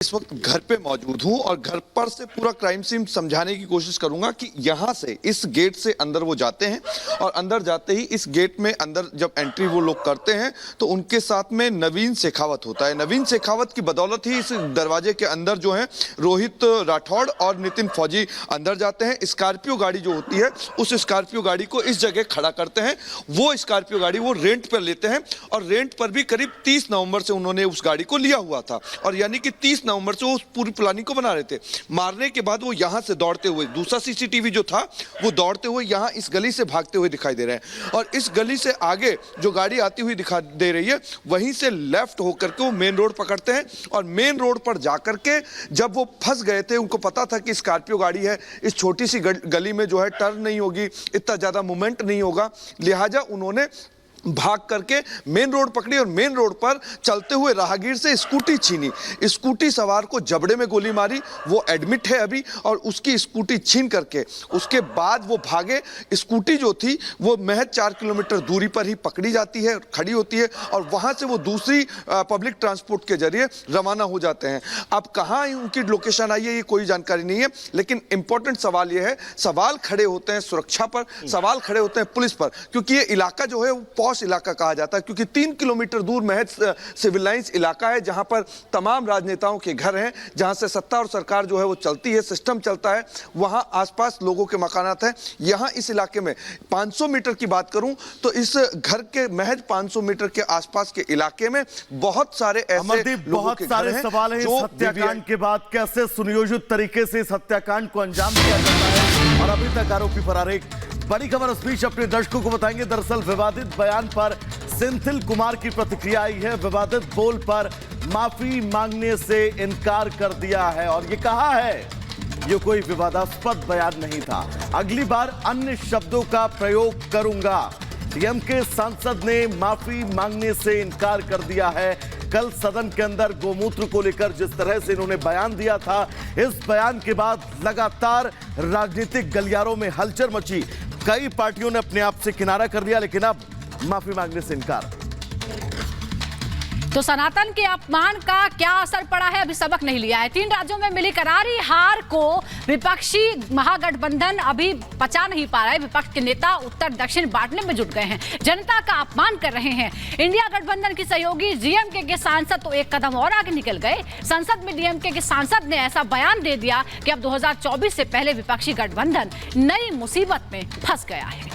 इस वक्त घर पे मौजूद हूं और घर पर से पूरा क्राइम सीन समझाने की कोशिश करूंगा कि यहां से इस गेट से अंदर वो जाते हैं और अंदर जाते ही इस गेट में अंदर जब एंट्री वो लोग करते हैं तो उनके साथ में नवीन शेखावत होता है। नवीन शेखावत की बदौलत ही इस दरवाजे के अंदर जो है रोहित राठौड़ और नितिन फौजी अंदर जाते हैं। स्कॉर्पियो गाड़ी जो होती है उस स्कॉर्पियो गाड़ी को इस जगह खड़ा करते हैं। वो स्कॉर्पियो गाड़ी वो रेंट पर लेते हैं और रेंट पर भी करीब 30 नवंबर से उन्होंने उस गाड़ी को लिया हुआ था और यानी कि 30 नवंबर से वो उस पूरी प्लानिंग को बना रहे थे। मारने के बाद वो यहां से दौड़ते हुए, दूसरा सीसीटीवी जो था वो दौड़ते हुए यहां इस गली से भागते हुए दिखाई दे रहे हैं और इस गली से आगे जो गाड़ी आती हुई दिखा दे रही है वहीं से लेफ्ट होकर के वो मेन रोड पकड़ते हैं और मेन रोड पर जाकर के जब वो फंस गए थे, उनको पता था कि स्कॉर्पियो गाड़ी है, इस छोटी सी गली में जो है टर्न नहीं होगी, इतना ज्यादा मूवमेंट नहीं होगा, लिहाजा उन्होंने भाग करके मेन रोड पकड़ी और मेन रोड पर चलते हुए राहगीर से स्कूटी छीनी। स्कूटी सवार को जबड़े में गोली मारी, वो एडमिट है अभी, और उसकी स्कूटी छीन करके उसके बाद वो भागे। स्कूटी जो थी वो महज 4 किलोमीटर दूरी पर ही पकड़ी जाती है, खड़ी होती है और वहां से वो दूसरी पब्लिक ट्रांसपोर्ट के जरिए रवाना हो जाते हैं। अब कहाँ उनकी लोकेशन आई है ये कोई जानकारी नहीं है, लेकिन इंपॉर्टेंट सवाल ये है, सवाल खड़े होते हैं सुरक्षा पर, सवाल खड़े होते हैं पुलिस पर, क्योंकि ये इलाका जो है वो इलाका कहा जाता है, क्योंकि 3 किलोमीटर दूर महज सिविल लाइंस इलाका है जहां पर तमाम राजनेताओं के घर हैं, जहां से सत्ता और सरकार जो है वो चलती है, सिस्टम चलता है, वहां आसपास लोगों के मकानात हैं। यहां इस इलाके में 500 मीटर की बात करूं तो इस घर के महज 500 मीटर के आसपास के इलाके में बहुत सारे ऐसे लोगों के घर हैं। सवाल है, इस हत्याकांड के बाद कैसे सुनियोजित तरीके से इस हत्याकांड को अंजाम दिया जाता है और अभी तक आरोपी फरार। एक बड़ी खबर इस बीच अपने दर्शकों को बताएंगे। दरअसल विवादित बयान पर सेंथिल कुमार की प्रतिक्रिया आई है। विवादित बोल पर माफी मांगने से इनकार कर दिया है और ये कहा है ये कोई विवादास्पद बयान नहीं था, अगली बार अन्य शब्दों का प्रयोग करूंगा। डीएमके सांसद ने माफी मांगने से इनकार कर दिया है। कल सदन के अंदर गोमूत्र को लेकर जिस तरह से इन्होंने बयान दिया था, इस बयान के बाद लगातार राजनीतिक गलियारों में हलचल मची। कई पार्टियों ने अपने आप से किनारा कर लिया, लेकिन अब माफी मांगने से इनकार। तो सनातन के अपमान का क्या असर पड़ा है, अभी सबक नहीं लिया है। 3 राज्यों में मिली करारी हार को विपक्षी महागठबंधन अभी पचा नहीं पा रहा है। विपक्ष के नेता उत्तर दक्षिण बांटने में जुट गए हैं, जनता का अपमान कर रहे हैं। इंडिया गठबंधन की सहयोगी डीएमके के सांसद तो एक कदम और आगे निकल गए। संसद में डीएमके के सांसद ने ऐसा बयान दे दिया कि अब 2024 से पहले विपक्षी गठबंधन नई मुसीबत में फंस गया है।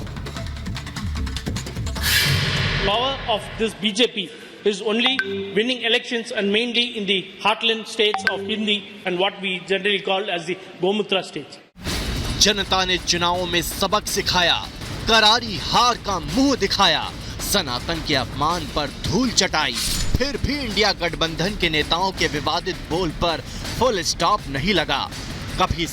Power of this BJP is only winning elections and mainly in the heartland states of Hindi and what we generally call as the Gomutra states. जनता ने चुनावों में सबक सिखाया, करारी हार का मुंह दिखाया, सनातन के अपमान पर धूल चटाई, फिर भी इंडिया गठबंधन के नेताओं के विवादित बोल पर फुल स्टॉप नहीं लगा। कभी